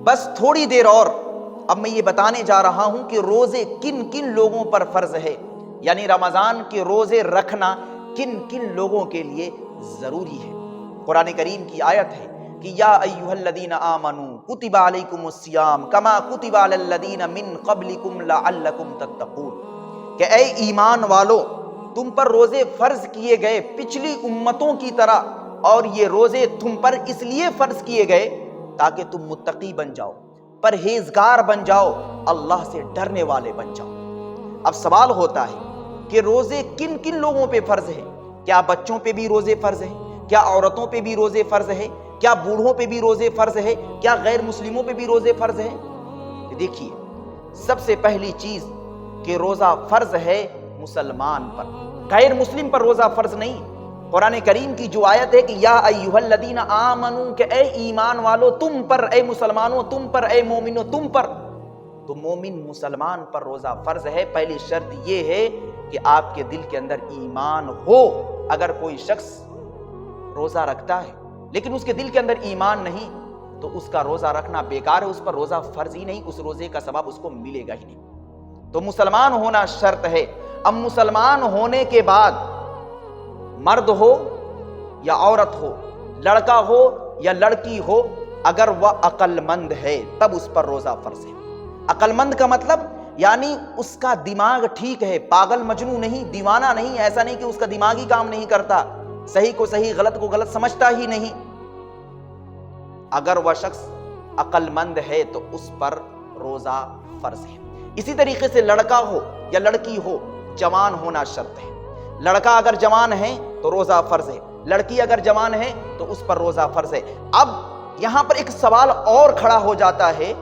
بس تھوڑی دیر اور اب میں یہ بتانے جا رہا ہوں کہ روزے کن کن لوگوں پر فرض ہے، یعنی رمضان کے روزے رکھنا کن کن لوگوں کے لیے ضروری ہے۔ قرآن کریم کی آیت ہے کہ یا ایھا الذین آمنوا کتب علیکم الصیام کما کتب علی الذین من قبلکم لعلکم تتقون، کہ اے ایمان والو تم پر روزے فرض کیے گئے پچھلی امتوں کی طرح، اور یہ روزے تم پر اس لیے فرض کیے گئے تاکہ تم متقی بن جاؤ، پرہیزگار بن جاؤ، اللہ سے ڈرنے والے بن جاؤ۔ اب سوال ہوتا ہے کہ روزے کن کن لوگوں پہ فرض ہیں؟ کیا بچوں پہ بھی روزے فرض ہیں؟ کیا عورتوں پہ بھی روزے فرض ہیں؟ کیا بوڑھوں پہ بھی روزے فرض ہیں؟ کیا غیر مسلموں پہ بھی روزے فرض ہیں؟ دیکھیے، سب سے پہلی چیز کہ روزہ فرض ہے مسلمان پر، غیر مسلم پر روزہ فرض نہیں۔ قرآن کریم کی جو آیت ہے کہ یا ایھا الذین آمنوا، کہ اے ایمان والو تم پر، اے مسلمانوں تم پر، اے مومنوں تم پر، تو مومن مسلمان پر روزہ فرض ہے۔ پہلی شرط یہ ہے کہ آپ کے دل کے اندر ایمان ہو۔ اگر کوئی شخص روزہ رکھتا ہے لیکن اس کے دل کے اندر ایمان نہیں تو اس کا روزہ رکھنا بیکار ہے، اس پر روزہ فرض ہی نہیں، اس روزے کا ثواب اس کو ملے گا ہی نہیں۔ تو مسلمان ہونا شرط ہے۔ اب مسلمان ہونے کے بعد مرد ہو یا عورت ہو، لڑکا ہو یا لڑکی ہو، اگر وہ عقل مند ہے تب اس پر روزہ فرض ہے۔ عقل مند کا مطلب یعنی اس کا دماغ ٹھیک ہے، پاگل مجنون نہیں، دیوانہ نہیں، ایسا نہیں کہ اس کا دماغ ہی کام نہیں کرتا، صحیح کو صحیح غلط کو غلط سمجھتا ہی نہیں۔ اگر وہ شخص عقل مند ہے تو اس پر روزہ فرض ہے۔ اسی طریقے سے لڑکا ہو یا لڑکی ہو، جوان ہونا شرط ہے۔ لڑکا اگر جوان ہے تو روزہ فرض ہے، لڑکی اگر جوان ہے تو اس پر روزہ فرض ہے۔ اب یہاں پر ایک سوال اور کھڑا ہو جاتا ہے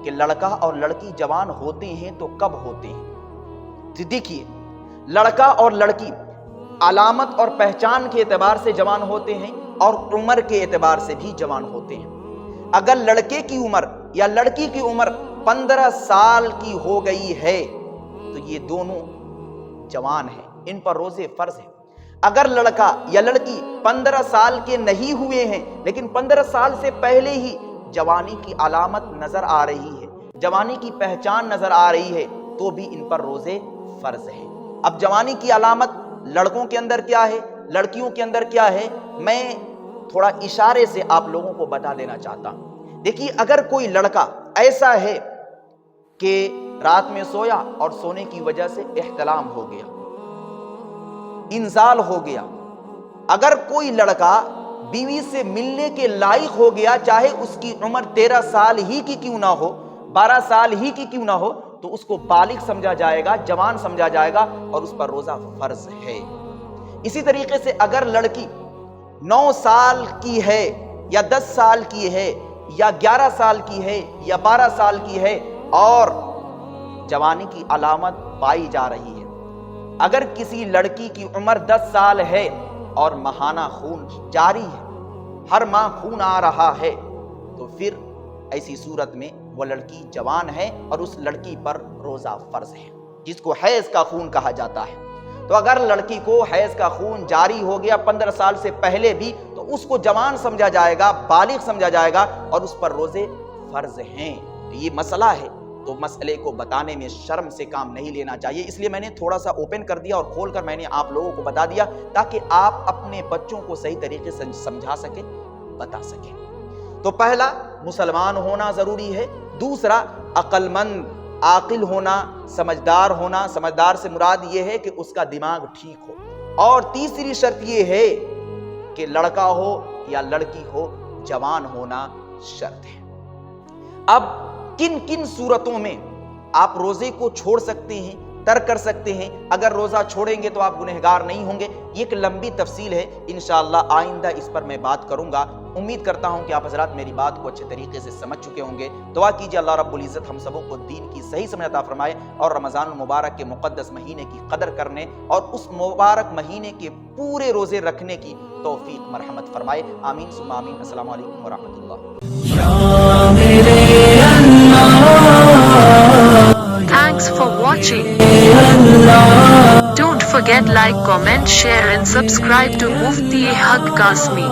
کہ لڑکا اور لڑکی جوان ہوتے ہیں تو کب ہوتے ہیں؟ دیکھیے، لڑکا اور لڑکی علامت اور پہچان کے اعتبار سے جوان ہوتے ہیں اور عمر کے اعتبار سے بھی جوان ہوتے ہیں۔ اگر لڑکے کی عمر یا لڑکی کی عمر 15 سال کی ہو گئی ہے تو یہ دونوں جوان ہیں، ان پر روزے فرض ہیں۔ اگر لڑکا یا لڑکی 15 سال کے نہیں ہوئے ہیں لیکن 15 سال سے پہلے ہی جوانی کی علامت نظر آ رہی ہے، جوانی کی پہچان نظر آ رہی ہے، تو بھی ان پر روزے فرض ہیں۔ اب جوانی کی علامت لڑکوں کے اندر کیا ہے، لڑکیوں کے اندر کیا ہے، میں تھوڑا اشارے سے آپ لوگوں کو بتا دینا چاہتا ہوں۔ دیکھیے، اگر کوئی لڑکا ایسا ہے کہ رات میں سویا اور سونے کی وجہ سے احتلام ہو گیا، انزال ہو گیا، اگر کوئی لڑکا بیوی سے ملنے کے لائق ہو گیا، چاہے اس کی عمر 13 سال ہی کی کیوں نہ ہو، 12 سال ہی کی کیوں نہ ہو، تو اس کو بالغ سمجھا جائے گا، جوان سمجھا جائے گا اور اس پر روزہ فرض ہے۔ اسی طریقے سے اگر لڑکی 9 سال کی ہے یا 10 سال کی ہے یا 11 سال کی ہے یا 12 سال کی ہے اور جوانی کی علامت پائی جا رہی ہے، اگر کسی لڑکی کی عمر 10 سال ہے اور ماہانہ خون جاری ہے، ہر ماہ خون آ رہا ہے، تو پھر ایسی صورت میں وہ لڑکی جوان ہے اور اس لڑکی پر روزہ فرض ہے، جس کو حیض کا خون کہا جاتا ہے۔ تو اگر لڑکی کو حیض کا خون جاری ہو گیا 15 سال سے پہلے بھی تو اس کو جوان سمجھا جائے گا، بالغ سمجھا جائے گا اور اس پر روزے فرض ہیں۔ تو یہ مسئلہ ہے، تو مسئلے کو بتانے میں شرم سے کام نہیں لینا چاہیے، اس لیے میں نے تھوڑا سا اوپن کر دیا اور کھول کر میں نے آپ لوگوں کو بتا دیا تاکہ آپ اپنے بچوں کو صحیح طریقے سے سمجھا سکیں، بتا سکیں۔ تو پہلا مسلمان ہونا ضروری ہے، دوسرا عقل مند عاقل ہونا، سمجھدار ہونا، سمجھدار سے مراد یہ ہے کہ اس کا دماغ ٹھیک ہو، اور تیسری شرط یہ ہے کہ لڑکا ہو یا لڑکی ہو جوان ہونا شرط ہے۔ اب کن کن صورتوں میں آپ روزے کو چھوڑ سکتے ہیں، ترک کر سکتے ہیں؟ اگر روزہ چھوڑیں گے تو آپ گنہگار نہیں ہوں گے، یہ ایک لمبی تفصیل ہے، انشاءاللہ آئندہ اس پر میں بات کروں گا۔ امید کرتا ہوں کہ آپ حضرات میری بات کو اچھے طریقے سے سمجھ چکے ہوں گے۔ دعا کیجیے اللہ رب العزت ہم سبوں کو دین کی صحیح سمجھ عطا فرمائے اور رمضان المبارک کے مقدس مہینے کی قدر کرنے اور اس مبارک مہینے کے پورے روزے رکھنے کی توفیق مرحمت فرمائے، آمین ثم آمین۔ السلام علیکم ورحمۃ اللہ۔ Thanks for watching. Don't forget like, comment, share and subscribe to Mufti Haq Kasmi.